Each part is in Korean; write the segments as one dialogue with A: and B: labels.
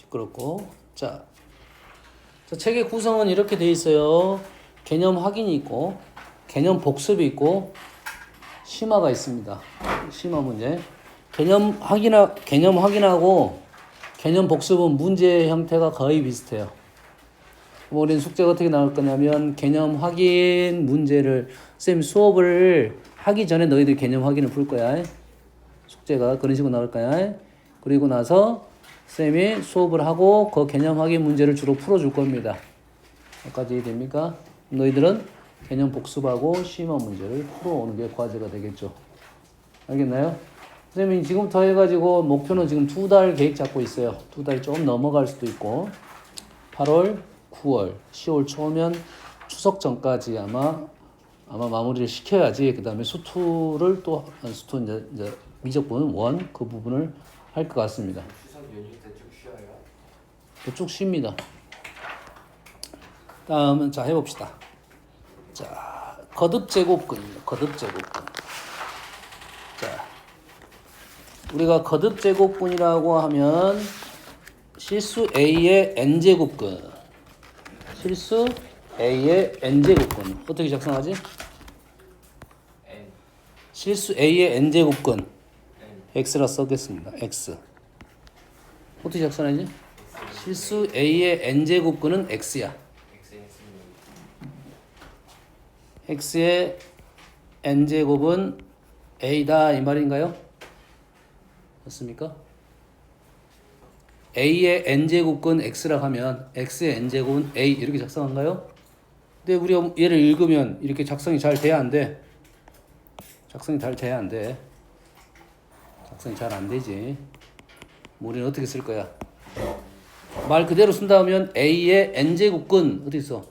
A: 시끄럽고. 자, 책의 구성은 이렇게 돼 있어요. 개념 확인이 있고, 개념 복습이 있고, 심화가 있습니다. 심화 문제. 개념 확인하고 개념 복습은 문제 형태가 거의 비슷해요. 우리는 숙제가 어떻게 나올 거냐면, 개념 확인 문제를, 쌤 수업을 하기 전에 너희들 개념 확인을 풀 거야. 숙제가 그런 식으로 나올 거야. 그리고 나서 쌤이 수업을 하고 그 개념 확인 문제를 주로 풀어줄 겁니다. 여기까지 이해됩니까? 너희들은 개념 복습하고 심화 문제를 풀어오는 게 과제가 되겠죠. 알겠나요? 선생님이 지금부터 해가지고 목표는 지금 2달 계획 잡고 있어요. 2달이 좀 넘어갈 수도 있고 8월, 9월, 10월 초면 추석 전까지 아마 마무리를 시켜야지 그 다음에 수투를 또 수투 이제 미적 부분 원 그 부분을 할 것 같습니다.
B: 추석 연휴 때 쭉 쉬어요?
A: 쭉 쉽니다. 다음은 자 해봅시다. 자 거듭 제곱근입니다. 거듭 제곱근. 자 우리가 거듭 제곱근이라고 하면 실수 A의 n 제곱근. 실수 A의 n 제곱근 어떻게 작성하지?
B: N.
A: 실수 A의 n 제곱근
B: N.
A: x라 써겠습니다. x 어떻게 작성하지? 실수 A의 n 제곱근은 x야. x의 n 제곱은 a다 이 말인가요? 맞습니까? a의 n 제곱근 x라 하면 x의 n 제곱은 a 이렇게 작성한가요? 근데 우리가 얘를 읽으면 이렇게 작성이 잘 돼야 안 돼. 작성이 잘 돼야 안 돼. 작성이 잘 안 되지. 우리는 어떻게 쓸 거야? 말 그대로 쓴다면 a의 n 제곱근 어디 있어?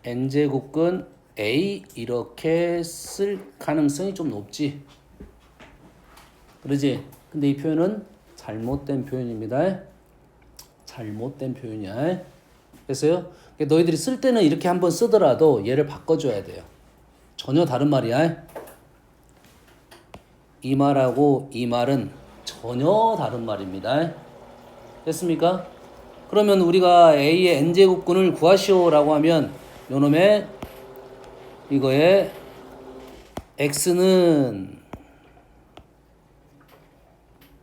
A: n제곱근 a 이렇게 쓸 가능성이 좀 높지. 그러지? 근데 이 표현은 잘못된 표현입니다. 잘못된 표현이야. 그래서요. 너희들이 쓸 때는 이렇게 한번 쓰더라도 얘를 바꿔줘야 돼요. 전혀 다른 말이야. 이 말하고 이 말은 전혀 다른 말입니다. 됐습니까? 그러면 우리가 a의 n제곱근을 구하시오라고 하면 요놈의 이거의 x는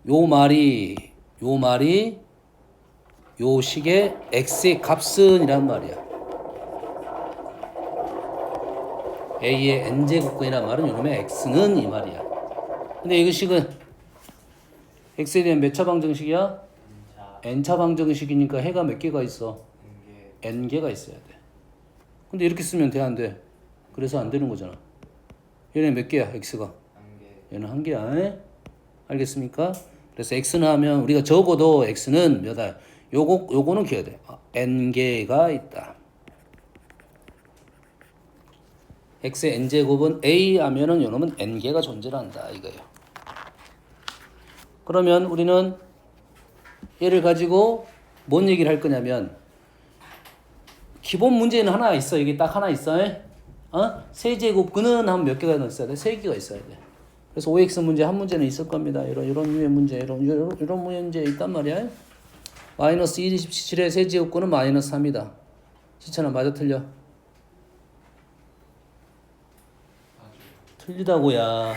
A: 요 말이 요 식의 x의 값은 이란 말이야. a의 n제곱근이란 말은 요놈의 x는 이 말이야. 근데 이 식은 x에 대한 몇 차 방정식이야? n차 방정식이니까 해가 몇 개가 있어? n개가 있어야 돼. 근데 이렇게 쓰면 돼, 안 돼? 그래서 안 되는 거잖아. 얘는 몇 개야, x가? 얘는 한 개야. 알겠습니까? 그래서 x는 하면 우리가 적어도 x는 몇아? 요거는 기억해야 돼. n개가 있다. x의 n제곱은 a 하면은 요놈은 n개가 존재한다 이거예요. 그러면 우리는 얘를 가지고 뭔 얘기를 할 거냐면 기본 문제는 하나 있어. 여기 딱 하나 있어. 세제곱근은 한 몇 개가 있어야 돼? 3개가 있어야 돼. 그래서 OX 문제 한 문제는 있을 겁니다. 이런 유의 문제, 이런 문제 있단 말이야. 마이너스 27의 세제곱근은 마이너스 3이다. 시천아 맞아 틀려? 틀리다고야.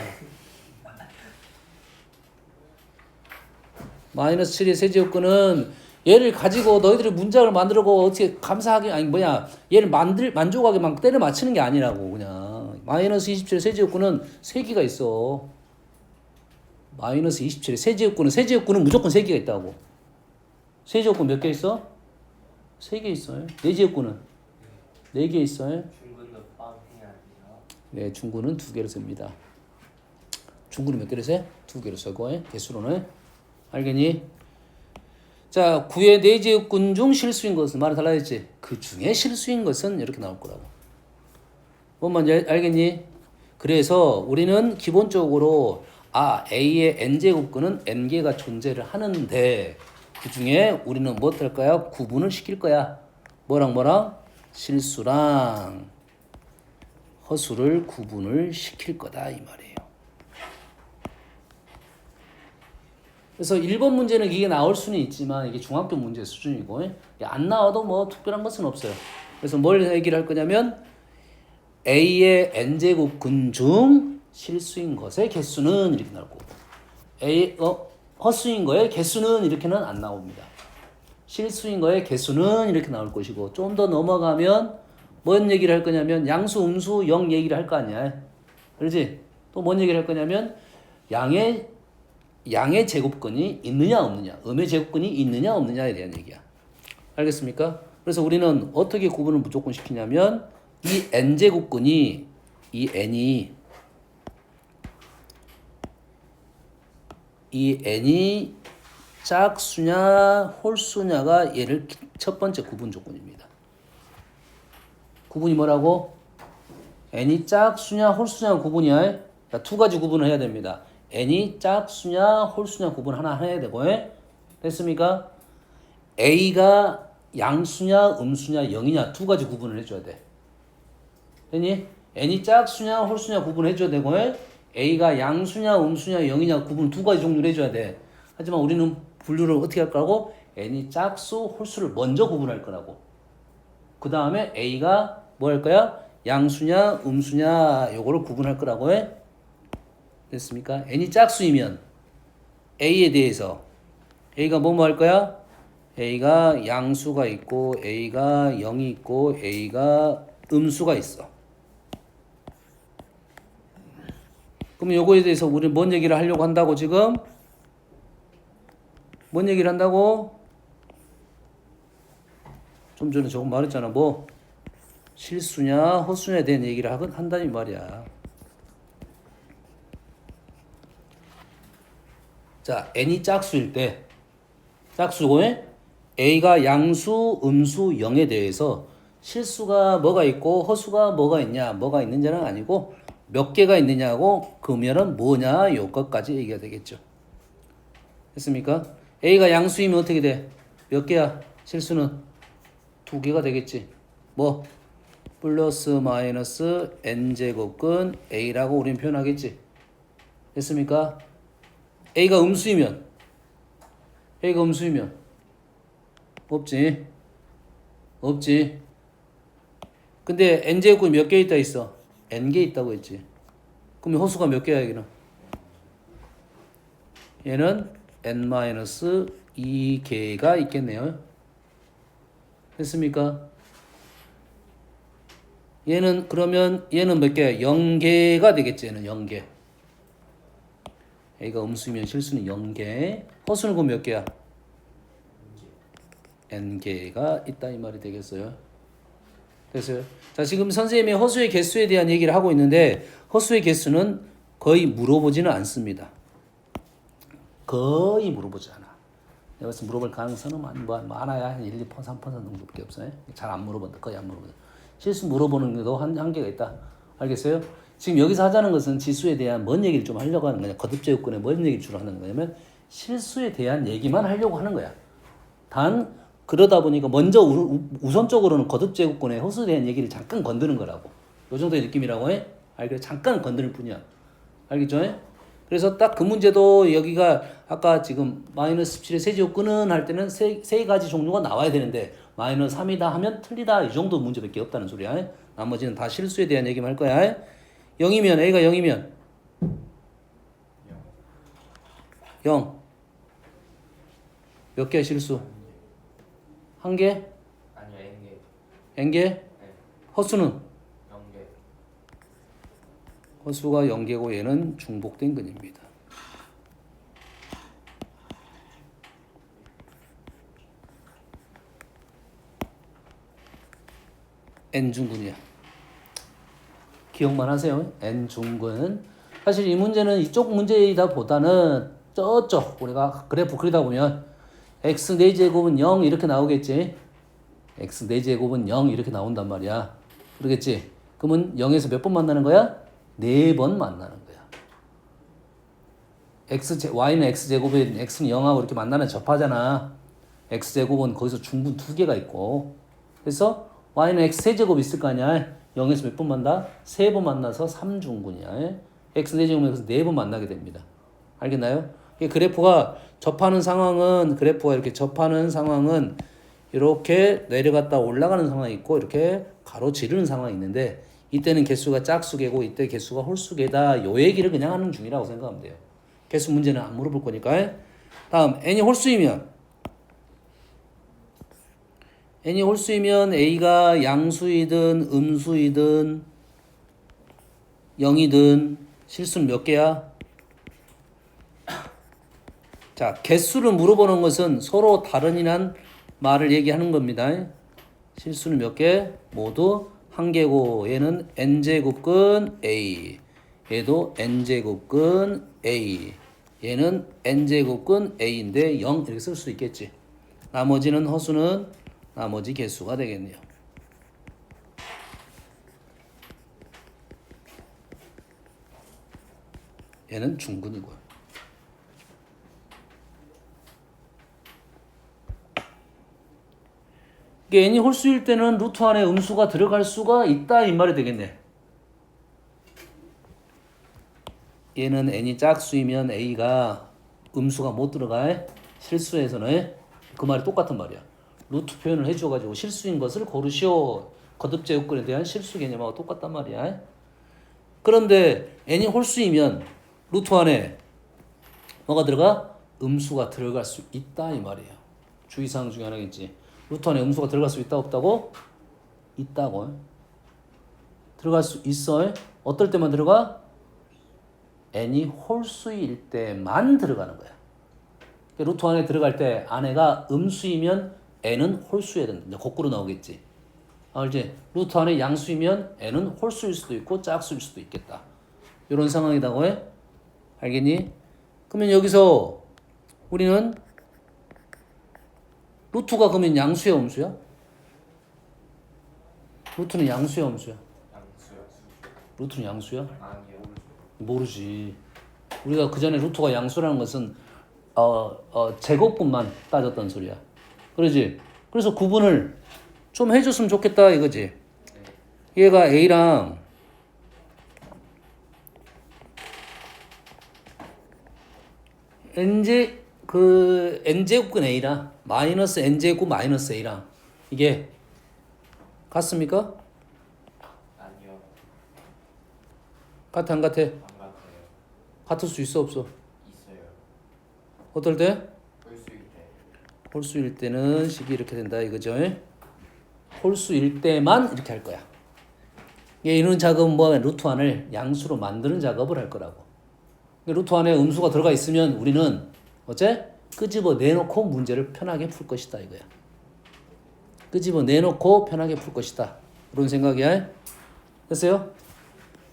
A: 마이너스 7의 세제곱근은 얘를 가지고 너희들이 문장을 만들고 어떻게 감사하게 아니 뭐냐 얘를 만족하게 막 때려 맞추는 게 아니라고. 그냥 마이너스 27의 세제곱근은 3개가 있어. 마이너스 27의 세제곱근은 무조건 3개가 있다고. 세제곱근 몇 개 있어? 3개 있어요. 네제곱근은 4개 있어요.
B: 중근도 포함해야 돼요.
A: 네, 중근은 2개로 씁니다. 중근은 몇 개로 세? 2개로 쓰고 개수로는 알겠니? 자, 9의 4제곱근 중 실수인 것은 말이 달라졌지? 그 중에 실수인 것은 이렇게 나올 거라고. 뭔 말인지 알겠니? 그래서 우리는 기본적으로 A의 n제곱근은 n개가 존재를 하는데 그 중에 우리는 뭐 할까요? 구분을 시킬 거야. 뭐랑 실수랑 허수를 구분을 시킬 거다 이 말이에요. 그래서 1번 문제는 이게 나올 수는 있지만 이게 중학교 문제 수준이고 안 나와도 뭐 특별한 것은 없어요. 그래서 뭘 얘기를 할 거냐면 A의 n제곱근 중 실수인 것의 개수는 이렇게 나올 거고 허수인 거의 개수는 이렇게는 안 나옵니다. 실수인 거의 개수는 이렇게 나올 것이고 좀 더 넘어가면 뭔 얘기를 할 거냐면 양수, 음수, 영 얘기를 할 거 아니야. 그렇지? 또 뭔 얘기를 할 거냐면 양의 제곱근이 있느냐 없느냐, 음의 제곱근이 있느냐 없느냐에 대한 얘기야. 알겠습니까? 그래서 우리는 어떻게 구분을 무조건 시키냐면 이 n제곱근이 이 n이 짝수냐 홀수냐가 얘를 첫 번째 구분 조건입니다. 구분이 뭐라고? n이 짝수냐 홀수냐 구분이야. 자, 두 가지 구분을 해야 됩니다. n이 짝수냐 홀수냐 구분 하나 해야 되고 됐습니까? a가 양수냐 음수냐 0이냐 두 가지 구분을 해줘야 돼. 됐니? n이 짝수냐 홀수냐 구분해줘야 되고 a가 양수냐 음수냐 0이냐 구분 두 가지 종류를 해줘야 돼. 하지만 우리는 분류를 어떻게 할 거라고? n이 짝수 홀수를 먼저 구분할 거라고. 그 다음에 a가 뭐 할 거야? 양수냐 음수냐 요거를 구분할 거라고 해. 됐습니까? n이 짝수이면 a에 대해서 a가 뭐뭐 할 거야? a가 양수가 있고 a가 0이 있고 a가 음수가 있어. 그럼 요거에 대해서 우리 뭔 얘기를 하려고 한다고 지금? 뭔 얘기를 한다고? 좀 전에 조금 말했잖아. 뭐 실수냐 허수냐에 대한 얘기를 한다니 말이야. 자, n이 짝수일 때 짝수고 a가 양수, 음수, 0에 대해서 실수가 뭐가 있고 허수가 뭐가 있냐, 뭐가 있는지는 아니고 몇 개가 있느냐고 그러면은 뭐냐 요것까지 얘기가 되겠죠. 됐습니까? a가 양수이면 어떻게 돼? 몇 개야? 실수는 두 개가 되겠지. 뭐 플러스 마이너스 n제곱근 a라고 우리는 표현하겠지. 됐습니까? a가 음수이면 없지. 근데 n제곱근이 몇 개 있다 있어? n개 있다고 했지. 그럼 호수가 몇 개야 여기는? 얘는 n-2개가 있겠네요. 됐습니까? 얘는 그러면 얘는 몇 개야? 0개가 되겠지. 얘는 0개. a가 음수면 실수는 0개. 허수는 그럼 몇 개야? n개가 있다 이 말이 되겠어요. 됐어요? 자, 지금 선생님이 허수의 개수에 대한 얘기를 하고 있는데 허수의 개수는 거의 물어보지는 않습니다. 거의 물어보지 않아. 내가 봤을 때 물어볼 가능성은 뭐 하나야 한 1, 2%, 3% 정도밖에 없어요. 잘 안 물어본다. 거의 안 물어본다. 실수 물어보는 게도 한계가 있다. 알겠어요? 지금 여기서 하자는 것은 지수에 대한 뭔 얘기를 좀 하려고 하는 거냐. 거듭제곱근에 뭔 얘기를 주로 하는 거냐면 실수에 대한 얘기만 하려고 하는 거야. 단 그러다 보니까 먼저 우선적으로는 거듭제곱근의 허수에 대한 얘기를 잠깐 건드는 거라고. 요 정도의 느낌이라고 해. 알겠죠? 잠깐 건드릴 뿐이야. 알겠죠? 그래서 딱 그 문제도 여기가 아까 지금 마이너스 17의 세제곱근은 할 때는 세 가지 종류가 나와야 되는데 마이너스 3이다 하면 틀리다 이 정도 문제밖에 없다는 소리야. 나머지는 다 실수에 대한 얘기만 할 거야. 0이면 a가 0이면 0 몇 개야 실수? 한 개?
B: 아니요, n개.
A: n개?
B: 네.
A: 허수는?
B: 0개.
A: 허수가 0개고 얘는 중복된 근입니다. n중근이야. 기억만 하세요. n중근. 사실 이 문제는 이쪽 문제이다 보다는 저쪽 우리가 그래프 그리다 보면 x 4제곱은 0 이렇게 나오겠지. x 4제곱은 0 이렇게 나온단 말이야. 그러겠지. 그러면 0에서 몇 번 만나는 거야? 4번 만나는 거야. y는 x제곱에 x는 0하고 이렇게 만나는 접하잖아. x제곱은 거기서 중분 2개가 있고 그래서 y는 x 세제곱 있을 거 아니야. 0에서 몇 번 만나? 3번 만나서 3중근이야. x 4제곱에서 4번 만나게 됩니다. 알겠나요? 이 그래프가 접하는 상황은 그래프가 이렇게 접하는 상황은 이렇게 내려갔다 올라가는 상황이 있고 이렇게 가로지르는 상황이 있는데 이때는 개수가 짝수개고 이때 개수가 홀수개다. 요 얘기를 그냥 하는 중이라고 생각하면 돼요. 개수 문제는 안 물어볼 거니까. 다음 n이 홀수이면 a가 양수이든 음수이든 0이든 실수는 몇 개야? 자, 개수를 물어보는 것은 서로 다른이란 말을 얘기하는 겁니다. 실수는 몇 개? 모두 한 개고 얘는 n제곱근 a, 얘도 n제곱근 a, 얘는 n제곱근 a인데 0 이렇게 쓸 수 있겠지. 나머지는 허수는 나머지 개수가 되겠네요. 얘는 중근이고요. 이게 n이 홀수일 때는 루트 안에 음수가 들어갈 수가 있다 이 말이 되겠네. 얘는 n이 짝수이면 a가 음수가 못 들어가. 실수에서는 그 말이 똑같은 말이야. 루트 표현을 해줘가지고 실수인 것을 고르시오. 거듭제곱근에 대한 실수 개념하고 똑같단 말이야. 그런데 n이 홀수이면 루트 안에 뭐가 들어가? 음수가 들어갈 수 있다 이 말이에요. 주의사항 중에 하나겠지. 루트 안에 음수가 들어갈 수 있다 없다고? 있다고. 들어갈 수 있어. 어떨 때만 들어가? n이 홀수일 때만 들어가는 거야. 루트 안에 들어갈 때 안에가 음수이면 n은 홀수여야 된다. 이제 거꾸로 나오겠지. 알지? 루트 안에 양수이면 n은 홀수일 수도 있고 짝수일 수도 있겠다. 이런 상황이라고 해. 알겠니? 그러면 여기서 우리는 루트가 그러면 양수야 음수야? 루트는 양수야 음수야?
B: 양수요.
A: 루트는 양수야?
B: 아니요.
A: 모르지. 우리가 그 전에 루트가 양수라는 것은 제곱분만 따졌던 소리야. 그러지? 그래서 구분을 좀 해줬으면 좋겠다 이거지. 얘가 A랑 n제곱근 A랑 마이너스 n제곱 마이너스 A랑 이게 같습니까?
B: 아니요.
A: 같아 안 같아?
B: 안 같아요.
A: 같을 수 있어 없어?
B: 있어요.
A: 어떨 때?
B: 홀수일 때.
A: 홀수일 때는 식이 이렇게 된다 이거죠. 홀수일 때만 이렇게 할 거야. 이런 작업은 뭐야? 루트 안을 양수로 만드는 작업을 할 거라고. 루트 안에 음수가 들어가 있으면 우리는 어째? 끄집어 내놓고 문제를 편하게 풀 것이다 이거야. 끄집어 내놓고 편하게 풀 것이다. 그런 생각이야. 됐어요?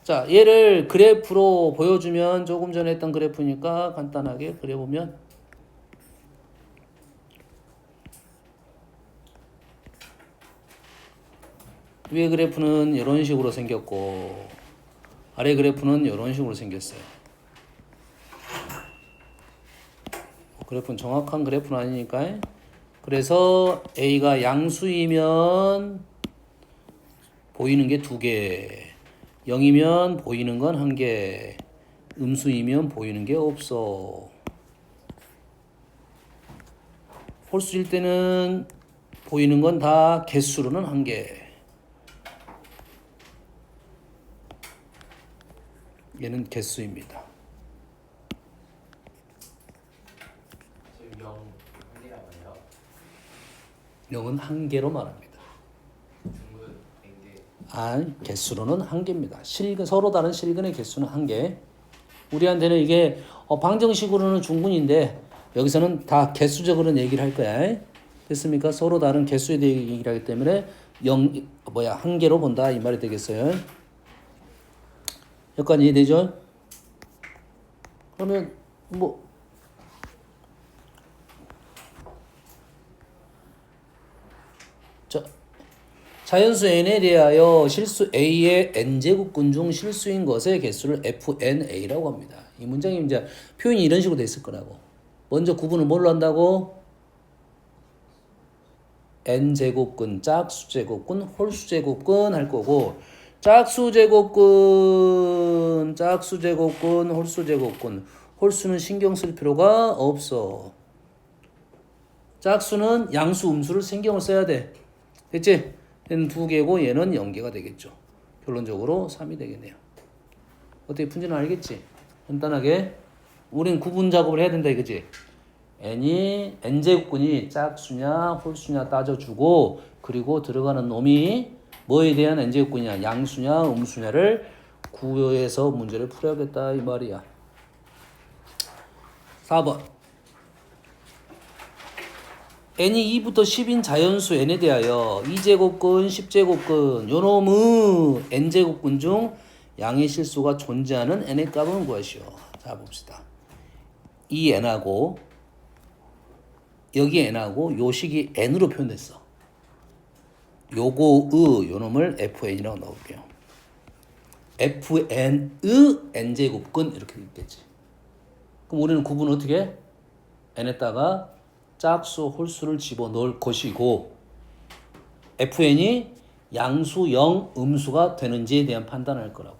A: 자, 얘를 그래프로 보여주면 조금 전에 했던 그래프니까 간단하게 그려보면 위에 그래프는 이런 식으로 생겼고 아래 그래프는 이런 식으로 생겼어요. 그래프는 정확한 그래프는 아니니까. 그래서 A가 양수이면 보이는 게 2개, 0이면 보이는 건 1개, 음수이면 보이는 게 없어. 홀수일 때는 보이는 건 다 개수로는 1개. 얘는 개수입니다.
B: 지금 0 1이라고 해요.
A: 0은 1개로 말합니다.
B: 중근 n개.
A: 개수로는 1개입니다. 서로 다른 실근의 개수는 1개. 우리한테는 이게 방정식으로는 중근인데 여기서는 다 개수적으로는 얘기를 할 거야. 됐습니까? 서로 다른 개수에 대해 얘기를 하기 때문에 1개로 본다 이 말이 되겠어요. 여기까지 이해되죠? 그러면 자연수 n에 대하여 실수 a의 n제곱근 중 실수인 것의 개수를 fna라고 합니다. 이 문장이 이제 표현이 이런 식으로 돼 있을 거라고. 먼저 구분을 뭘로 한다고? n제곱근, 짝수제곱근, 홀수제곱근 할 거고 짝수제곱근, 홀수제곱근, 홀수는 신경 쓸 필요가 없어. 짝수는 양수, 음수를 신경을 써야 돼. 됐지? 얘는 2개고 얘는 0개가 되겠죠. 결론적으로 3이 되겠네요. 어떻게 푼지는 알겠지? 간단하게 우린 구분 작업을 해야 된다 이거지? n제곱근이 짝수냐 홀수냐 따져주고 그리고 들어가는 놈이 뭐에 대한 n제곱근이냐 양수냐 음수냐를 구해서 문제를 풀어야겠다 이 말이야. 4번 n이 2부터 10인 자연수 n에 대하여 2제곱근, 10제곱근 요놈의 n제곱근 중 양의 실수가 존재하는 n의 값은 무엇이요? 자 봅시다. 이 n하고 여기 n하고 요 식이 n으로 표현됐어. 요거의 요놈을 fn이라고 넣을게요. fn의 n제곱근 이렇게 있겠지. 그럼 우리는 구분을 어떻게 해? n에다가 짝수, 홀수를 집어넣을 것이고 fn이 양수, 영, 음수가 되는지에 대한 판단을 할 거라고.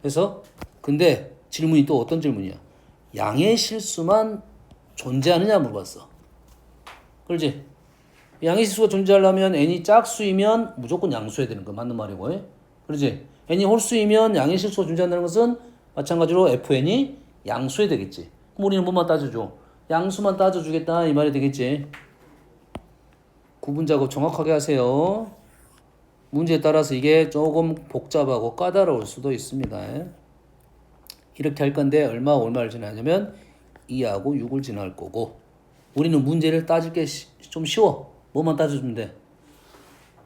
A: 그래서 근데 질문이 또 어떤 질문이야? 양의 실수만 존재하느냐 물어봤어. 그렇지? 양의 실수가 존재하려면 n이 짝수이면 무조건 양수해야 되는 거 맞는 말이고, 그렇지? n이 홀수이면 양의 실수가 존재한다는 것은 마찬가지로 fn이 양수해야 되겠지. 그럼 우리는 뭐만 따져줘? 양수만 따져주겠다 이 말이 되겠지. 구분 작업 정확하게 하세요. 문제에 따라서 이게 조금 복잡하고 까다로울 수도 있습니다. 이렇게 할 건데 얼마를 지나냐면 2하고 6을 지날 거고 우리는 문제를 따질 게 좀 쉬워. 뭐만 따져주면 돼?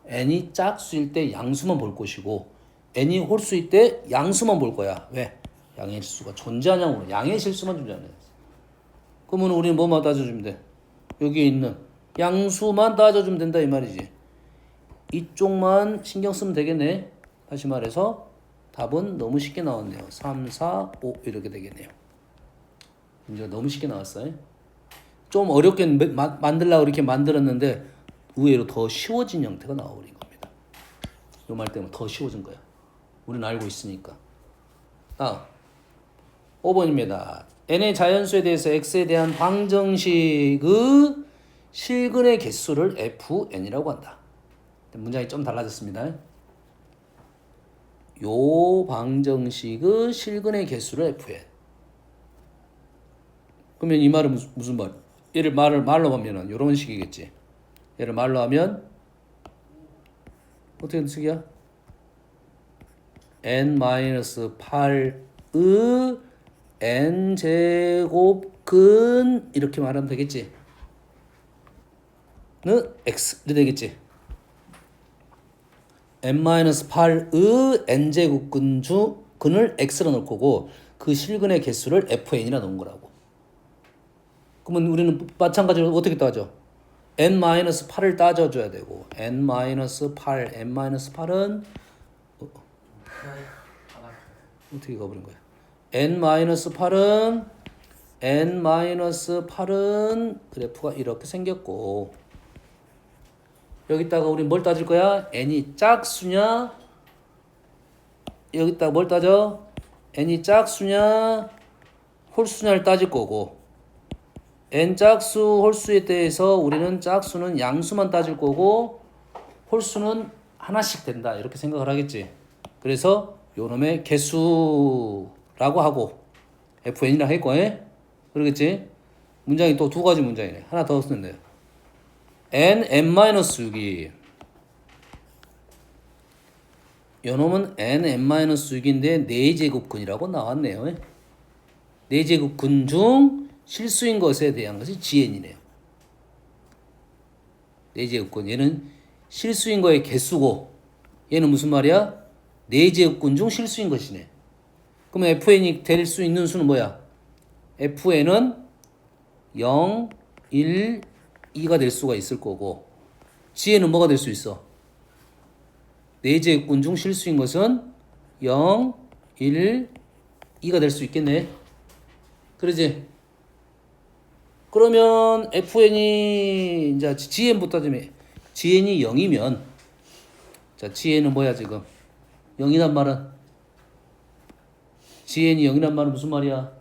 A: n이 짝수일 때 양수만 볼 것이고 n이 홀수일 때 양수만 볼 거야. 왜? 양의 실수가 존재하냐고. 양의 실수만 존재하냐. 그러면 우리는 뭐만 따져주면 돼? 여기에 있는 양수만 따져주면 된다 이 말이지. 이쪽만 신경 쓰면 되겠네. 다시 말해서 답은 너무 쉽게 나왔네요. 3, 4, 5 이렇게 되겠네요. 이제 너무 쉽게 나왔어요. 좀 어렵게 만들려고 이렇게 만들었는데 의외로 더 쉬워진 형태가 나와버린 겁니다. 이 말 때문에 더 쉬워진 거야. 우리는 알고 있으니까. 5번입니다. n의 자연수에 대해서 x에 대한 방정식의 실근의 개수를 fn이라고 한다. 문장이 좀 달라졌습니다. 요 방정식의 실근의 개수를 fn. 그러면 이 말은 무슨 말? 얘를 말로 하면은 이런 식이겠지. 얘를 말로 하면 어떻게 쓰기야? n-8의 n제곱근 이렇게 말하면 되겠지. 는 x 이렇게 되겠지. n-8의 n제곱근 중 근을 x로 넣을 거고 그 실근의 개수를 fn이라 넣은 거라고. 그러면 우리는 마찬가지로 어떻게 따져? n-8을 따져줘야 되고 n-8, n-8은 어떻게 가버린 거야? n-8은 그래프가 이렇게 생겼고 여기다가 우리 뭘 따질 거야? n이 짝수냐? 여기다가 뭘 따져? n이 짝수냐? 홀수냐를 따질 거고 n 짝수 홀수에 대해서 우리는 짝수는 양수만 따질 거고 홀수는 하나씩 된다 이렇게 생각을 하겠지. 그래서 요놈의 개수라고 하고 fn이라 했고 그러겠지. 문장이 또 두 가지 문장이네. 하나 더 쓰는데 n-6이 요놈은 n-6인데 4제곱근이라고 나왔네요. 4제곱근 중 실수인 것에 대한 것이 GN이네요. 4제곱근. 얘는 실수인 거의 개수고 얘는 무슨 말이야? 4제곱근 중 실수인 것이네. 그러면 FN이 될 수 있는 수는 뭐야? FN은 0, 1, 2가 될 수가 있을 거고 GN은 뭐가 될 수 있어? 4제곱근 중 실수인 것은 0, 1, 2가 될 수 있겠네. 그러지? 그러면 FN이 이제 GN부터 좀 해. GN이 0이면 자 GN은 뭐야 지금? 0이란 말은 GN이 0이란 말은 무슨 말이야?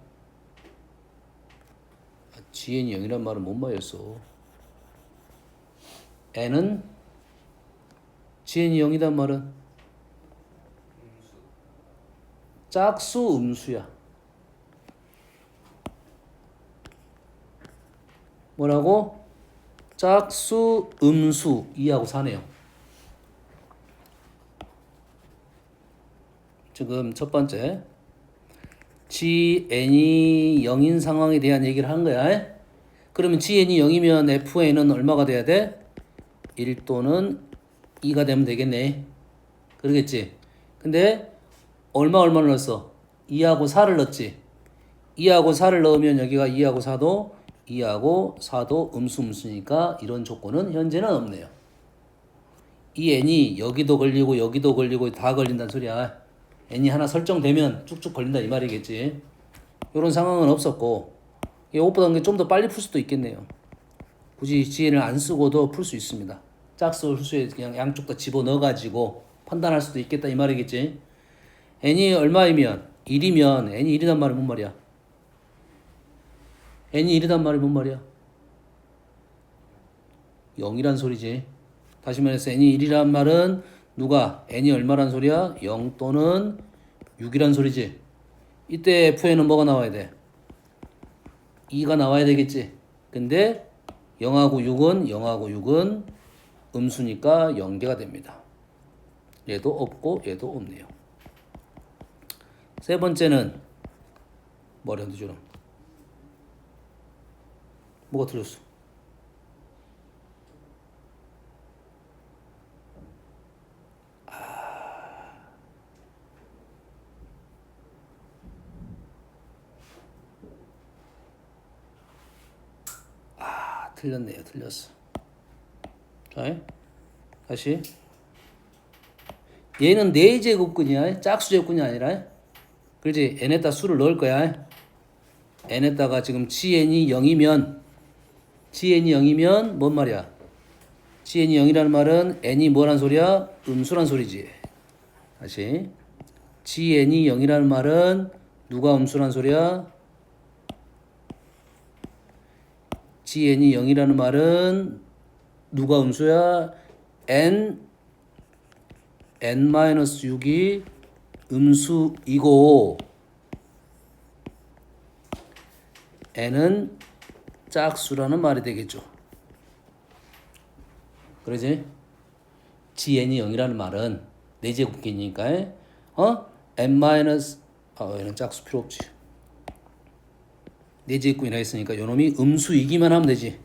A: GN이 0이란 말은 뭔 말이었어? n은 GN이 0이단 말은
B: 음수.
A: 짝수 음수야. 뭐라고? 짝수 음수 2하고 4네요. 지금 첫 번째 GN이 0인 상황에 대한 얘기를 하는 거야. 그러면 GN이 0이면 FN은 얼마가 돼야 돼? 1 또는 2가 되면 되겠네. 그러겠지? 근데 얼마를 넣었어? 2하고 4를 넣었지? 2하고 4를 넣으면 여기가 2하고 4도 2하고 4도 음수니까 이런 조건은 현재는 없네요. 이 n이 여기도 걸리고 여기도 걸리고 다 걸린다는 소리야. n이 하나 설정되면 쭉쭉 걸린다 이 말이겠지. 이런 상황은 없었고 이 5보다 게 좀 더 빨리 풀 수도 있겠네요. 굳이 GN을 안 쓰고도 풀 수 있습니다. 짝수 홀수에 그냥 양쪽 다 집어넣어가지고 판단할 수도 있겠다 이 말이겠지. n이 얼마이면 1이면 n이 1이란 말은 뭔 말이야? n이 1이란 말이 뭔 말이야? 0이란 소리지. 다시 말해서 n이 1이란 말은 누가? n이 얼마란 소리야? 0 또는 6이란 소리지. 이때 f에는 뭐가 나와야 돼? 2가 나와야 되겠지. 근데 0하고 6은 음수니까 0개가 됩니다. 얘도 없고 얘도 없네요. 세 번째는 머리 한두 줄은 뭐가 틀렸어? 틀렸네요. 틀렸어. 자, 다시. 얘는 4제곱근이야. 짝수제곱근이 아니라. 그렇지? n에다 수를 넣을 거야. n에다가 지금 GN이 0이면 뭔 말이야? GN이 0이라는 말은 n이 뭐란 소리야? 음수란 소리지. 다시. GN이 0이라는 말은 누가 음수란 소리야? GN이 0이라는 말은 누가 음수야? n-6이 음수이고 n은 짝수라는 말이 되겠죠. 그러지? GN이 0이라는 말은 4제곱기니까 얘는 짝수 필요 없지. 4제곱이나 했으니까 요놈이 음수이기만 하면 되지.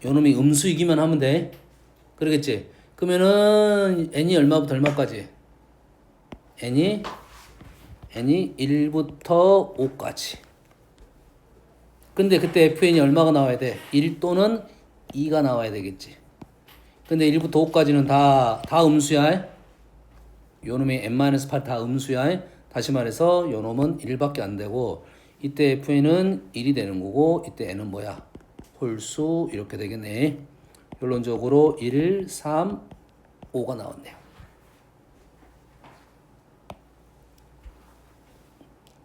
A: 요놈이 음수이기만 하면 돼. 그러겠지? 그러면은 n이 얼마부터 얼마까지? n이 1부터 5까지. 근데 그때 fn이 얼마가 나와야 돼? 1 또는 2가 나와야 되겠지. 근데 1부터 5까지는 다 음수야. 요놈이 n-8 다 음수야. 다시 말해서 요놈은 1밖에 안 되고 이때 fn은 1이 되는 거고 이때 n은 뭐야? 홀수 이렇게 되겠네. 결론적으로 1, 3, 5가 나왔네요.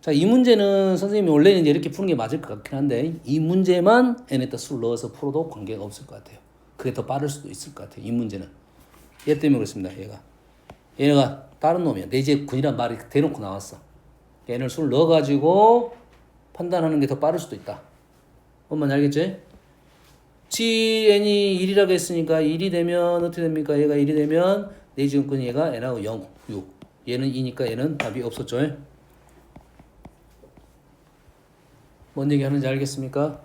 A: 자, 이 문제는 선생님이 원래는 이제 이렇게 푸는 게 맞을 것 같긴 한데 이 문제만 n에다 수를 넣어서 풀어도 관계가 없을 것 같아요. 그게 더 빠를 수도 있을 것 같아요. 이 문제는. 얘 때문에 그렇습니다. 얘가 다른 놈이야. 내제군이란 말이 대놓고 나왔어. 얘를 수를 넣어가지고 판단하는 게 더 빠를 수도 있다. 뭔 말인지 알겠지? GN이 1이라고 했으니까 1이 되면 어떻게 됩니까? 얘가 1이 되면 내지근이 얘가 n하고 0, 6. 얘는 2니까 얘는 답이 없었죠. 뭔 얘기 하는지 알겠습니까?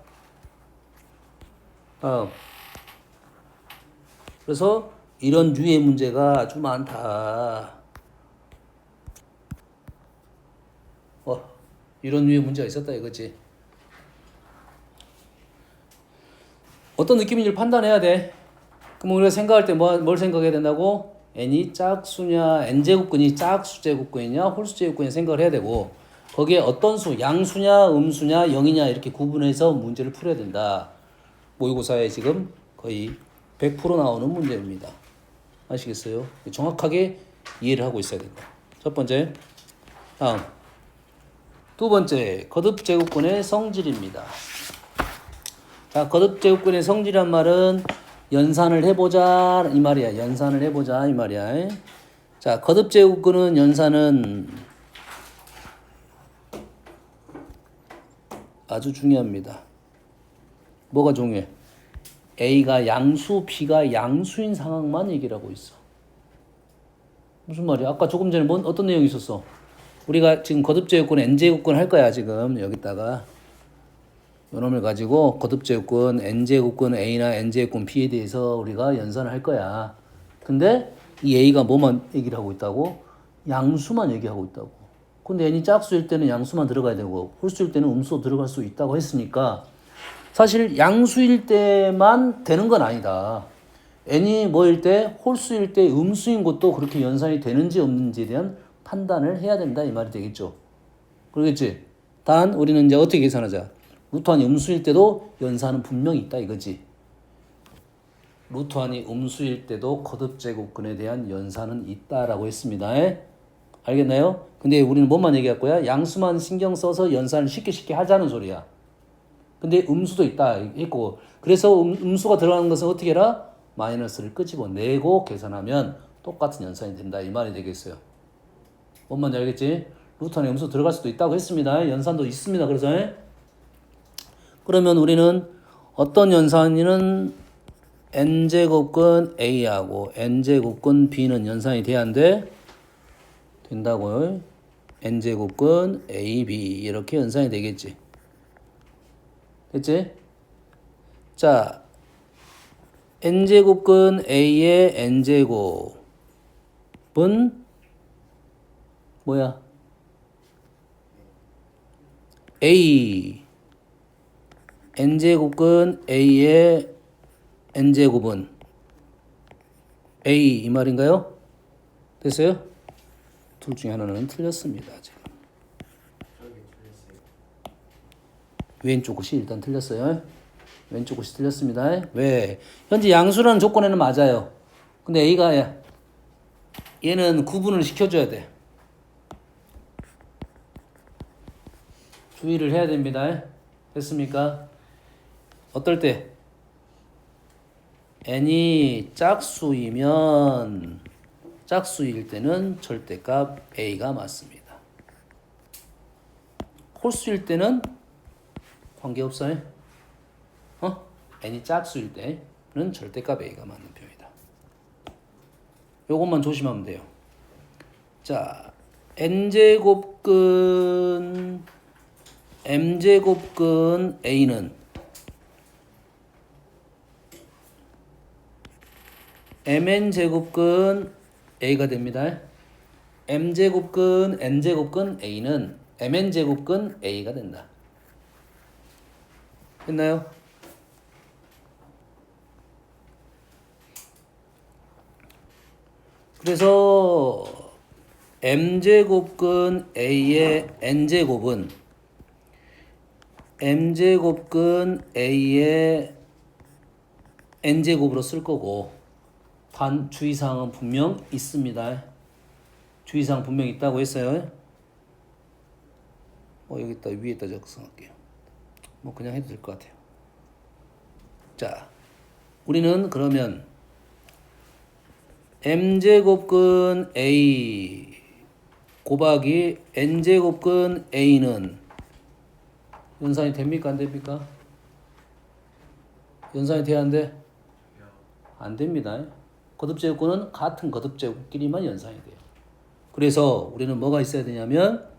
A: 그래서 이런 류의 문제가 아주 많다. 이런 류의 문제가 있었다 이거지. 어떤 느낌인지를 판단해야 돼. 그럼 우리가 생각할 때 뭘 생각해야 된다고? n이 짝수냐, n제곱근이 짝수제곱근이냐, 홀수제곱근이냐 생각을 해야 되고 거기에 어떤 수, 양수냐, 음수냐, 0이냐 이렇게 구분해서 문제를 풀어야 된다. 모의고사에 지금 거의 100% 나오는 문제입니다. 아시겠어요? 정확하게 이해를 하고 있어야 된다. 첫 번째. 다음. 두 번째, 거듭제곱근의 성질입니다. 자, 거듭제곱근의 성질이란 말은 연산을 해보자 이 말이야. 연산을 해보자 이 말이야. 자, 거듭제곱근은 연산은 아주 중요합니다. 뭐가 중요해? A가 양수, B가 양수인 상황만 얘기를 하고 있어. 무슨 말이야? 아까 조금 전에 어떤 내용이 있었어? 우리가 지금 거듭제곱근 n제곱근 할 거야 지금 여기다가 요놈을 가지고 거듭제곱근 n제곱근 A나 n제곱근 B에 대해서 우리가 연산을 할 거야. 근데 이 A가 뭐만 얘기를 하고 있다고? 양수만 얘기하고 있다고. 근데 n이 짝수일 때는 양수만 들어가야 되고 홀수일 때는 음수 들어갈 수 있다고 했으니까 사실 양수일 때만 되는 건 아니다. n이 뭐일 때? 홀수일 때 음수인 것도 그렇게 연산이 되는지 없는지에 대한 판단을 해야 된다 이 말이 되겠죠. 그러겠지? 단 우리는 이제 어떻게 계산하자. 루트한이 음수일 때도 연산은 분명히 있다 이거지. 루트한이 음수일 때도 거듭제곱근에 대한 연산은 있다라고 했습니다. 알겠나요? 근데 우리는 뭐만 얘기할 거야? 양수만 신경 써서 연산을 쉽게 하자는 소리야. 근데 음수도 있다 했고 그래서 음수가 들어가는 것은 어떻게 해라? 마이너스를 끄집어내고 계산하면 똑같은 연산이 된다 이 말이 되겠어요. 뭔 말인지 알겠지? 루트 안에 음수 들어갈 수도 있다고 했습니다. 연산도 있습니다. 그래서 그러면 우리는 어떤 연산이는 n제곱근 A하고 n제곱근 B는 연산이 돼야 안 돼? 된다고요. n제곱근 A, B 이렇게 연산이 되겠지. 됐지? 자, n제곱근 A의 n제곱은 뭐야? A n제곱근 A의 n제곱은 A 이 말인가요? 됐어요? 둘 중에 하나는 틀렸습니다. 지금.
B: 저기 틀렸어요.
A: 왼쪽 곳이 일단 틀렸어요. 왼쪽 곳이 틀렸습니다. 왜? 현재 양수라는 조건에는 맞아요. 근데 A가 얘는 구분을 시켜줘야 돼. 주의를 해야 됩니다. 됐습니까? 어떨 때? n이 짝수일 때는 절대값 A가 맞습니다. 홀수일 때는 관계없어요. n이 짝수일 때는 절대값 A가 맞는 표이다. 요것만 조심하면 돼요. 자, m제곱근 A는 mn제곱근 A가 됩니다. m제곱근 n제곱근 A는 mn제곱근 A가 된다. 됐나요? 그래서 m제곱근 A의 n제곱은 m제곱근 A의 n제곱으로 쓸 거고 단 주의사항은 분명 있습니다. 주의사항 분명 있다고 했어요. 여기다 위에다 적성할게요. 뭐 그냥 해도 될 것 같아요. 자, 우리는 그러면 m제곱근 A 곱하기 n제곱근 A는 연산이 됩니까? 안 됩니까? 연산이 돼야 안 돼? 안 됩니다. 거듭제곱근은 같은 거듭제곱끼리만 연산이 돼요. 그래서 우리는 뭐가 있어야 되냐면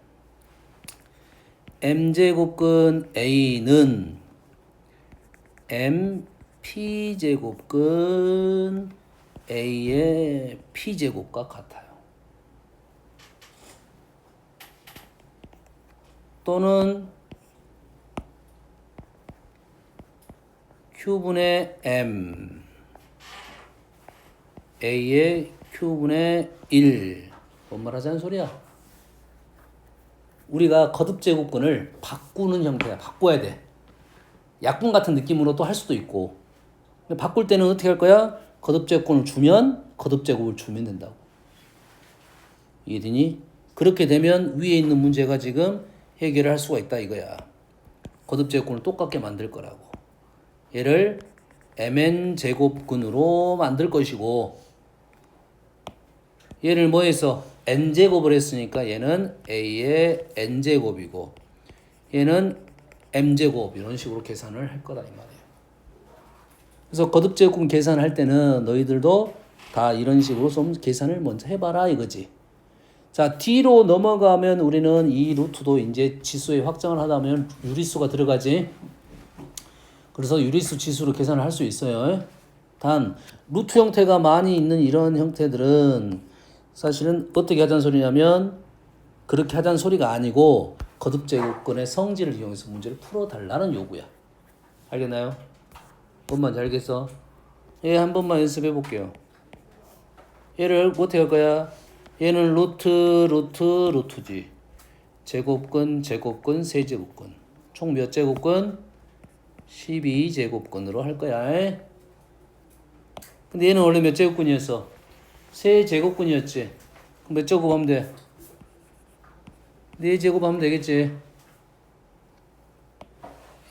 A: m제곱근 A는 mP제곱근 A의 P제곱과 같아요. 또는 Q분의 M A의 Q분의 1 뭔 말하자는 소리야? 우리가 거듭제곱근을 바꾸는 형태야. 바꿔야 돼. 약분 같은 느낌으로 또 할 수도 있고 바꿀 때는 어떻게 할 거야? 거듭제곱근을 주면 거듭제곱을 주면 된다고. 이해되니? 그렇게 되면 위에 있는 문제가 지금 해결을 할 수가 있다 이거야. 거듭제곱근을 똑같게 만들 거라고. 얘를 mn 제곱근으로 만들 것이고 얘를 뭐 해서 n 제곱을 했으니까 얘는 a의 n 제곱이고 얘는 m 제곱 이런 식으로 계산을 할 거다 이 말이에요. 그래서 거듭 제곱근 계산할 때는 너희들도 다 이런 식으로 좀 계산을 먼저 해봐라 이거지. 자, D로 넘어가면 우리는 이 루트도 이제 지수에 확장을 하다 보면 유리수가 들어가지. 그래서 유리수 지수로 계산을 할 수 있어요. 단 루트 형태가 많이 있는 이런 형태들은 사실은 어떻게 하자는 소리냐면 그렇게 하자는 소리가 아니고 거듭 제곱근의 성질을 이용해서 문제를 풀어달라는 요구야. 알겠나요? 뭔 알겠어? 얘 한 번만 연습해 볼게요. 얘를 어떻게 할 거야? 얘는 루트지. 제곱근, 세제곱근. 총 몇 제곱근? 12제곱근으로 할 거야. 근데 얘는 원래 몇 제곱근이었어? 세제곱근이었지. 그럼 몇 제곱하면 돼? 4제곱하면 되겠지.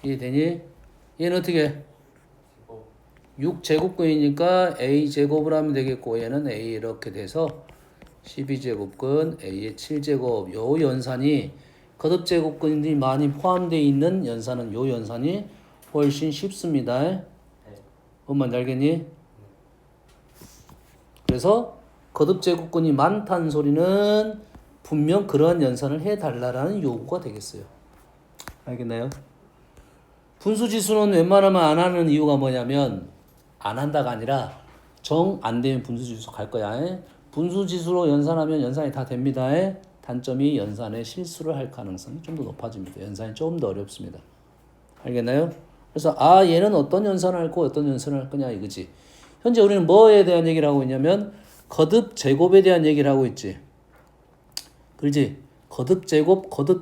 A: 이해되니? 얘는 어떻게 해? 6제곱근이니까 a제곱을 하면 되겠고 얘는 a 이렇게 돼서 12제곱근 a의 7제곱 요 연산이 거듭제곱근이 많이 포함되어 있는 연산은 요 연산이 훨씬 쉽습니다. 뭔 알겠니? 그래서 거듭제곱근이 많다는 소리는 분명 그런 연산을 해달라는 요구가 되겠어요. 알겠나요? 분수지수는 웬만하면 안 하는 이유가 뭐냐면 안 한다가 아니라 정 안 되면 분수지수 갈 거야. 분수지수로 연산하면 연산이 다 됩니다. 단점이 연산에 실수를 할 가능성이 좀 더 높아집니다. 연산이 조금 더 어렵습니다. 알겠나요? 그래서 얘는 어떤 연산을 할고 어떤 연산을 할 거냐 이거지. 현재 우리는 뭐에 대한 얘기를 하고 있냐면 거듭 제곱에 대한 얘기를 하고 있지. 그렇지? 거듭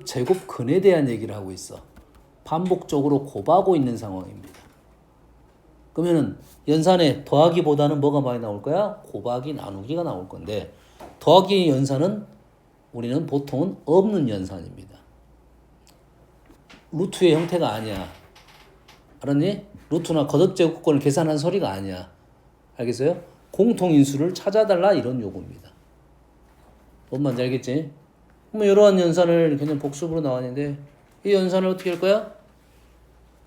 A: 제곱근에 대한 얘기를 하고 있어. 반복적으로 곱하고 있는 상황입니다. 그러면은 연산에 더하기보다는 뭐가 많이 나올 거야? 곱하기, 나누기가 나올 건데 더하기 연산은 우리는 보통은 없는 연산입니다. 루트의 형태가 아니야. 알았니? 루트나 거듭제곱근을 계산한 소리가 아니야. 알겠어요? 공통인수를 찾아달라 이런 요구입니다. 뭔 말인지 알겠지? 그럼 이러한 연산을 그냥 복습으로 나왔는데 이 연산을 어떻게 할 거야?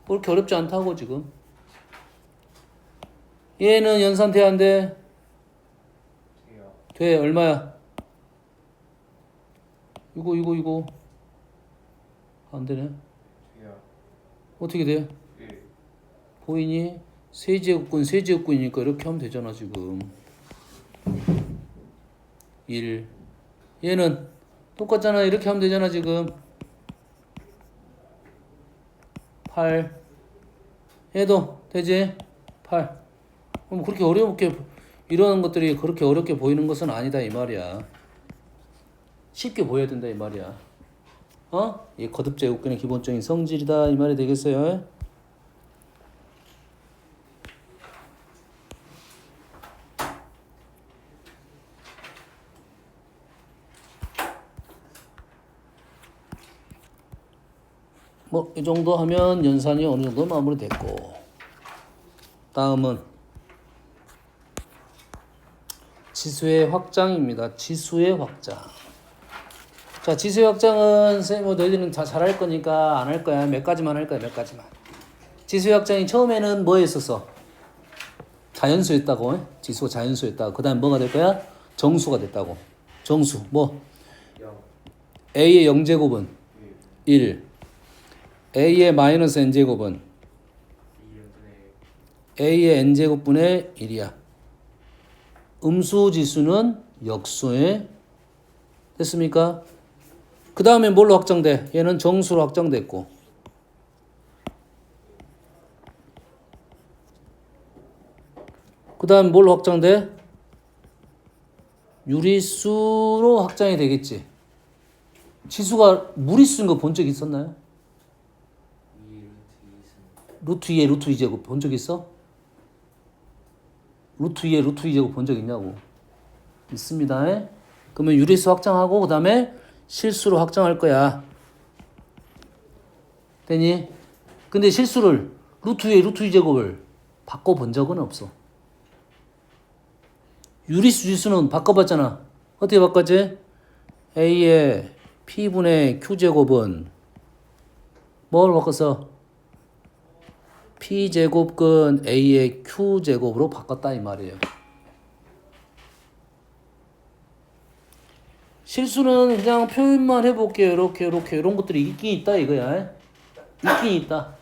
A: 그렇게 어렵지 않다고 지금. 얘는 연산 돼 안 돼? 돼. 얼마야? 이거 안 되네. 어떻게 돼? 보이니? 세제곱근이니까 이렇게 하면 되잖아 지금. 1. 얘는 똑같잖아. 이렇게 하면 되잖아 지금. 8. 얘도 되지? 8. 그럼 그렇게 어렵게 이런 것들이 그렇게 어렵게 보이는 것은 아니다 이 말이야. 쉽게 보여야 된다 이 말이야. 이 거듭제곱근의 기본적인 성질이다 이 말이 되겠어요? 뭐 이 정도 하면 연산이 어느 정도 마무리됐고 다음은 지수의 확장입니다. 지수의 확장. 자, 지수의 확장은 뭐 너희들은 다 잘할 거니까 안 할 거야. 몇 가지만 할 거야. 몇 가지만. 지수의 확장이 처음에는 뭐 했었어? 자연수였다고. 지수가 자연수였다고. 그 다음에 뭐가 될 거야? 정수가 됐다고. 정수. 뭐? a의 0제곱은 1. a의 마이너스 n제곱은 a의 n제곱분의 1이야. 음수지수는 역수에 됐습니까? 그 다음에 뭘로 확장돼? 얘는 정수로 확장됐고 그 다음에 뭘로 확장돼? 유리수로 확장이 되겠지. 지수가 무리수인 거 본 적 있었나요? 루트 2에 루트 2제곱 본 적 있어? 루트 2에 루트 2제곱 본 적 있냐고. 있습니다. 그러면 유리수 확장하고 그 다음에 실수로 확장할 거야. 되니? 근데 실수를 루트 2의 루트 2제곱을 바꿔본 적은 없어. 유리수 지수는 바꿔봤잖아. 어떻게 바꿨지? A의 P분의 Q제곱은 뭘 바꿨어? P제곱근 A의 Q제곱으로 바꿨다 이 말이에요. 실수는 그냥 표현만 해볼게요. 이렇게 이런 것들이 있긴 있다 이거야. 있긴 있다.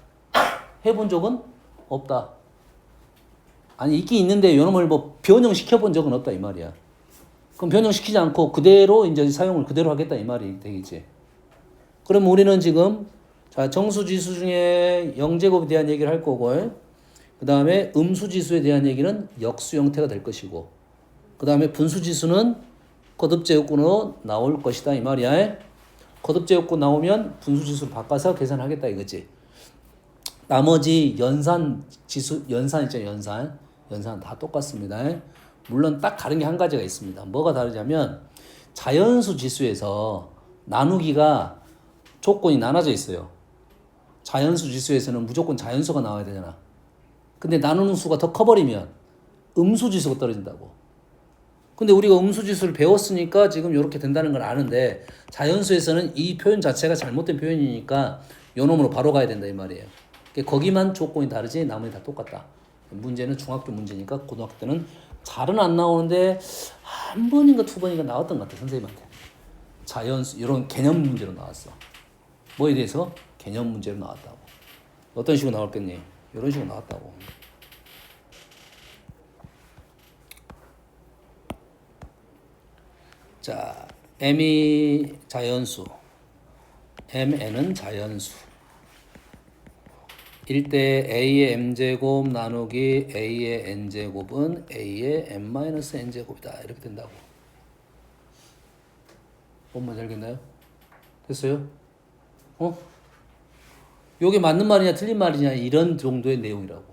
A: 해본 적은 없다. 아니 있긴 있는데 요놈을 뭐 변형시켜본 적은 없다 이 말이야. 그럼 변형시키지 않고 그대로 이제 사용을 그대로 하겠다 이 말이 되겠지. 그럼 우리는 지금 자 정수지수 중에 영제곱에 대한 얘기를 할 거고, 그 다음에 음수지수에 대한 얘기는 역수 형태가 될 것이고, 그 다음에 분수지수는 거듭제곱근으로 나올 것이다 이 말이야. 거듭제곱근 나오면 분수지수를 바꿔서 계산하겠다 이거지. 나머지 연산지수, 연산 있죠, 연산 다 똑같습니다. 물론 딱 다른 게 한 가지가 있습니다. 뭐가 다르냐면 자연수 지수에서 나누기가 조건이 나눠져 있어요. 자연수 지수에서는 무조건 자연수가 나와야 되잖아. 근데 나누는 수가 더 커버리면 음수 지수가 떨어진다고. 근데 우리가 음수 지수를 배웠으니까 지금 이렇게 된다는 걸 아는데, 자연수에서는 이 표현 자체가 잘못된 표현이니까 요 놈으로 바로 가야 된다 이 말이에요. 거기만 조건이 다르지 나머지 다 똑같다. 문제는 중학교 문제니까 고등학교 때는 잘은 안 나오는데 한 번인가 두 번인가 나왔던 것 같아 선생님한테. 자연수 이런 개념 문제로 나왔어. 뭐에 대해서? 개념 문제로 나왔다고. 어떤 식으로 나왔겠니? 이런 식으로 나왔다고. 자, m이 자연수, mn은 자연수. 1대 a의 m제곱 나누기 a의 n제곱은 a의 m-n제곱이다. 이렇게 된다고. 뭔 말인지 알겠나요? 됐어요? 요게 맞는 말이냐 틀린 말이냐 이런 정도의 내용이라고.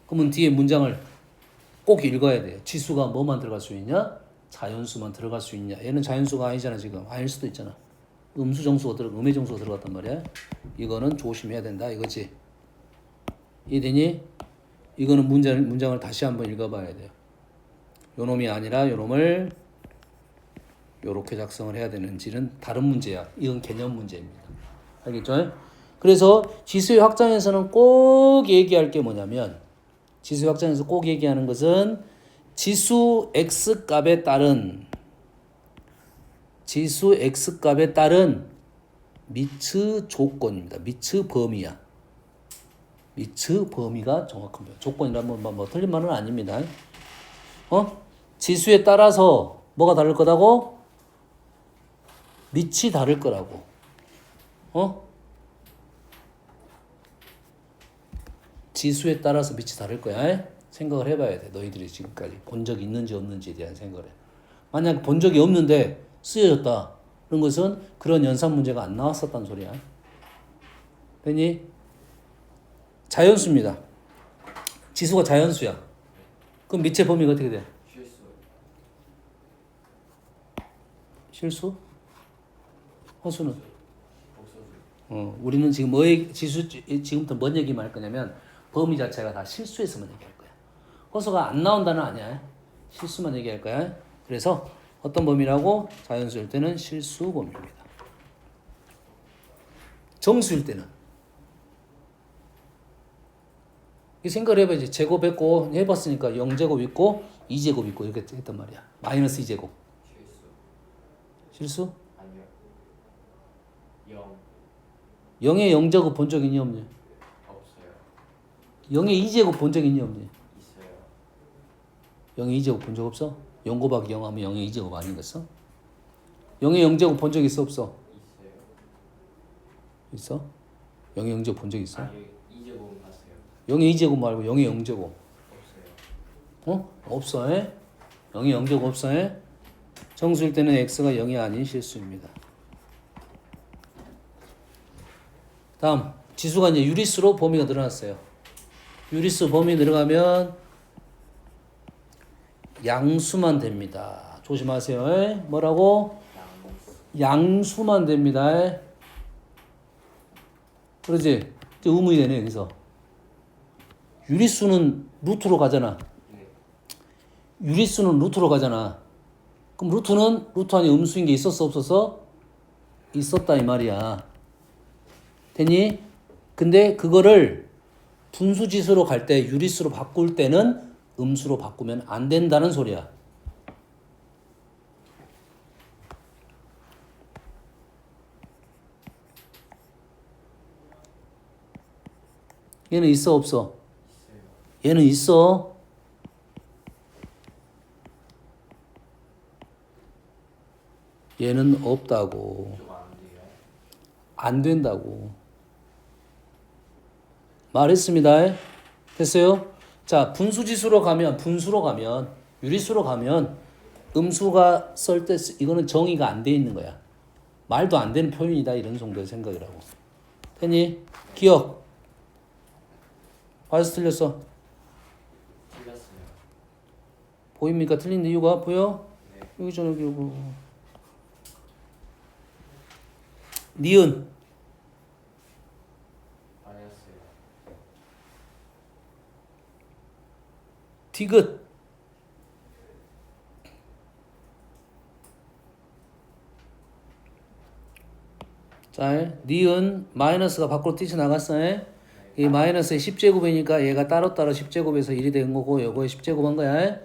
A: 그러면 뒤에 문장을 꼭 읽어야 돼요. 지수가 뭐만 들어갈 수 있냐? 자연수만 들어갈 수 있냐? 얘는 자연수가 아니잖아 지금. 아닐 수도 있잖아. 음의 정수가 들어갔단 말이야. 이거는 조심해야 된다 이거지. 이해되니? 이거는 문장을 다시 한번 읽어봐야 돼요. 요 놈이 아니라 요 놈을 요렇게 작성을 해야 되는지는 다른 문제야. 이건 개념 문제입니다. 알겠죠? 그래서 지수의 확장에서는 꼭 얘기할 게 뭐냐면, 지수의 확장에서 꼭 얘기하는 것은 지수 x값에 따른 미츠 조건입니다. 미츠 범위야. 미츠 범위가 정확한 거예요. 조건이라면 뭐 틀린 말은 아닙니다. 지수에 따라서 뭐가 다를 거다고? 밑이 다를 거라고. 지수에 따라서 밑이 다를 거야. 생각을 해봐야 돼. 너희들이 지금까지 본 적이 있는지 없는지에 대한 생각을 해. 만약 본 적이 없는데 쓰여졌다. 그런 것은 그런 연산 문제가 안 나왔었단 소리야. 됐니? 자연수입니다. 지수가 자연수야. 그럼 밑의 범위가 어떻게 돼? 실수? 허수는? 우리는 지금 지금부터 뭔 얘기만 할 거냐면 범위 자체가 다 실수에서만 얘기할 거야. 허수가 안 나온다는 아니야. 실수만 얘기할 거야. 그래서 어떤 범위라고? 자연수일 때는 실수 범위입니다. 정수일 때는 이 생각을 해봐야지. 제곱했고 해봤으니까 0제곱 있고 2제곱 있고 이렇게 했단 말이야. 마이너스 2제곱. 실수?
B: 아니요. 0.
A: 0의 0제곱 본 적 있니 없니?
B: 없어요.
A: 0의 2제곱 본 적 있니 없니?
B: 있어요.
A: 0의 2제곱 본 적 없어? 0 곱하기 0 하면 0의 2제곱 아니겠어? 0의 0제곱 본 적 있어 없어?
B: 있어요.
A: 있어? 0의 0제곱 본 적 있어?
B: 아니, 2제곱은 봤어요.
A: 0의 2제곱 말고 0의 0제곱.
B: 없어요.
A: 없어. 0의 0제곱 없어. 정수일 때는 x가 0이 아닌 실수입니다. 다음 지수가 이제 유리수로 범위가 늘어났어요. 유리수 범위 늘어가면 양수만 됩니다. 조심하세요. 뭐라고? 양수만 됩니다. 그러지? 의문이 되네 여기서. 유리수는 루트로 가잖아.
B: 네.
A: 유리수는 루트로 가잖아. 그럼 루트는 루트 안에 음수인 게 있었어 없었어? 있었다 이 말이야. 됐니? 근데 그거를 분수지수로 갈 때 유리수로 바꿀 때는 음수로 바꾸면 안 된다는 소리야. 얘는 있어 없어?
B: 있어요.
A: 얘는 있어. 얘는 없다고.
B: 좀 안 돼요.
A: 안 된다고. 말했습니다. 됐어요? 자, 분수지수로 가면, 분수로 가면, 유리수로 가면 음수가 쓸 때 이거는 정의가 안 돼 있는 거야. 말도 안 되는 표현이다 이런 정도의 생각이라고. 됐니? 기억. 맞았어 틀렸어?
B: 틀렸어요.
A: 보입니까? 틀린 이유가 보여?
B: 네.
A: 여기 있잖아 여기 요거. 니은
B: 맞았어요.
A: 디귿 자 니은 마이너스가 밖으로 뛰쳐나갔어. 이 마이너스의 10제곱이니까 얘가 따로따로 10제곱에서 1이 된 거고 요거에 10제곱 한 거야.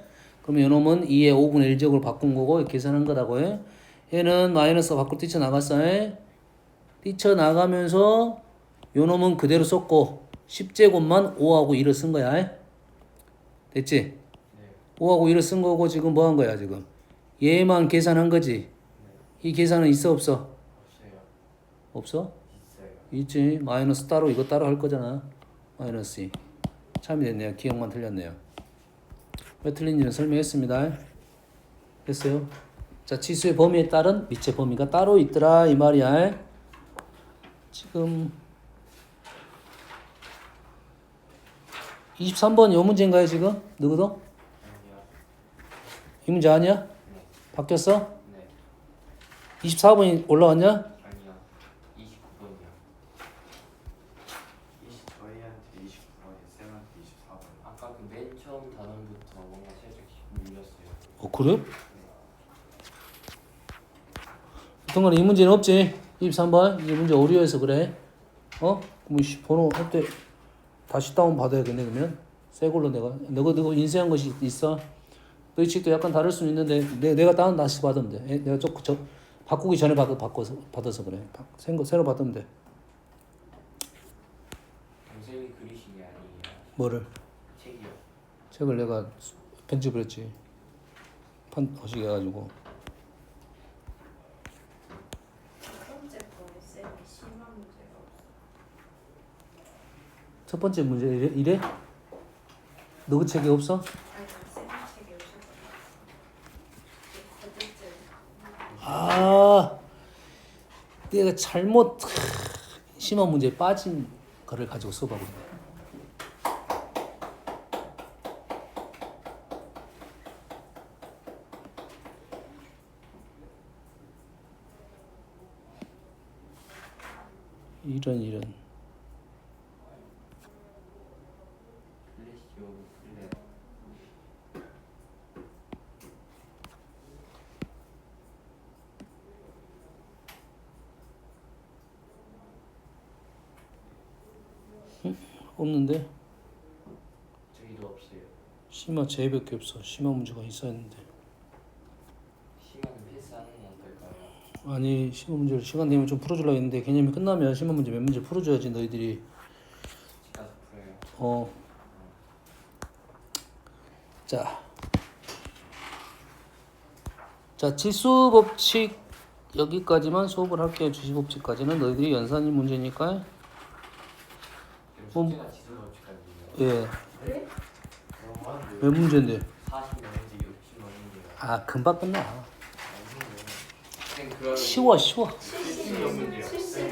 A: 그러면 요놈은 2의 5분의 1제곱을 바꾼 거고 계산한 거라고 해. 얘는 마이너스가 밖으로 뛰쳐나갔어. 뛰쳐나가면서 요놈은 그대로 썼고 10제곱만 5하고 1을 쓴 거야. 됐지?
B: 네.
A: 5하고 1을 쓴 거고 지금 뭐 한 거야 지금? 얘만 계산한 거지? 이 계산은 있어 없어?
B: 없어요.
A: 없어?
B: 있어요.
A: 있지. 마이너스 따로 이거 따로 할 거잖아. 마이너스 2. 참이 됐네요. 기억만 틀렸네요. 왜 틀린지는 설명했습니다. 됐어요? 자, 지수의 범위에 따른 밑의 범위가 따로 있더라 이 말이야. 지금 23번 요 문제인가요 지금? 누구도?
B: 아니요.
A: 이 문제 아니야?
B: 네.
A: 바뀌었어?
B: 네.
A: 24번이 올라왔냐?
B: 아니요. 29번이요.
C: 저희한테 29번이 쌤한테 24번.
B: 아까 그 맨 처음 단원부터 뭔가 살짝 밀렸어요.
A: 그래? 하여튼간에 이 문제는 없지. 23번 이 문제 오류해서 그래. 뭐 번호 어때? 다시 다운 받아야겠네 그러면. 새 걸로 내가 너가 인쇄한 것이 있어. 너희 측도 약간 다를 수는 있는데 내가 다운 다시 받으면 돼. 내가 저 바꾸기 전에 받아서 그래. 새로 받으면 돼.
B: 선생님이 그리신 게 아니에요.
A: 뭐를?
B: 책이요.
A: 책을 내가 편집을 했지. 허시게 해가지고.
D: 첫 번째 거에 쌤이 심한 문제가 없어.
A: 첫 번째 문제 이래? 너 그 책이 없어?
D: 아니 쌤 책에 오셨거든요.
A: 아, 내가 잘못 심한 문제에 빠진 거를 가지고 써봐보네. 이런
B: 플래시 오브 플랫.
A: 없는데
B: 저기도 없어요.
A: 심화 제외밖에 없어. 심화 문제가 있어야 했는데.
B: 시간은 패스하는 건 어떨까요?
A: 아니 심화 문제를 시간 되면 좀 풀어주려고 했는데 개념이 끝나면 심화 문제 몇 문제 풀어줘야지 너희들이.
B: 제가 풀어요.
A: 자 지수 법칙 여기까지만 수업을 할게요. 지수 법칙까지는 너희들이 연산이 문제니까.
B: 그럼 숙제가 지수 법칙까지예요.
A: 예.
D: 그래?
A: 몇 문제인데?
B: 40 넘은지 60 넘은지요.
A: 아 금방 끝나.
B: 쌤 그러면
A: 쉬워.
D: 70은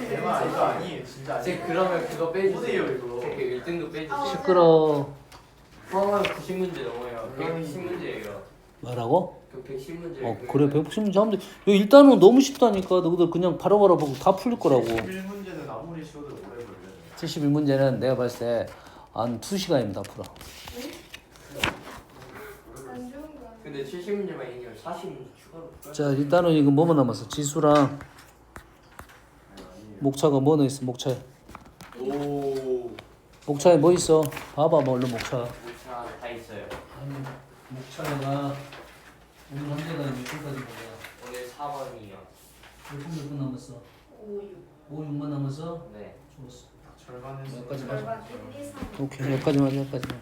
C: 대박 이거 아니에요 진짜 아니에요.
B: 쌤 그러면 그거 빼주세요.
C: 못해요, 이거.
B: 쌤 그 1등도 빼주세요.
A: 시끄러.
B: 포함하면 90문제 넘어요. 110문제예요.
A: 뭐라고?
B: 그 110문제.
A: 그래 190문제 하면 돼. 야, 일단은 너무 쉽다니까. 너희들 그냥 바로바로 보고 다 풀릴 거라고.
C: 1문제는 아무리 쉬어도 오래 걸려요.
A: 71문제는 내가 봤을 때 한 2시간입니다 풀어.
D: 안 좋은 거.
B: 근데 70문제만 아니면 40문제 추가로 풀어야
A: 자 일단은 이거 뭐뭐 남았어? 지수랑
C: 아니에요.
A: 목차가 뭐는 있어? 목차에
B: 오.
A: 목차에 뭐 있어? 봐봐 뭐 얼른 목차.
B: 목차 다 있어요.
A: 아니 목차가 오늘 한대가 몇 분까지 뭐야?
B: 오늘 4번이요.
A: 몇분 남았어?
D: 5, 6.
A: 5, 6만 남았어?
B: 네.
A: 좋았어.
C: 절반 했어.
A: 여기까지 맞아.
D: 절반 1, 2, 3.
A: 오케이 여기까지만 여기까지만.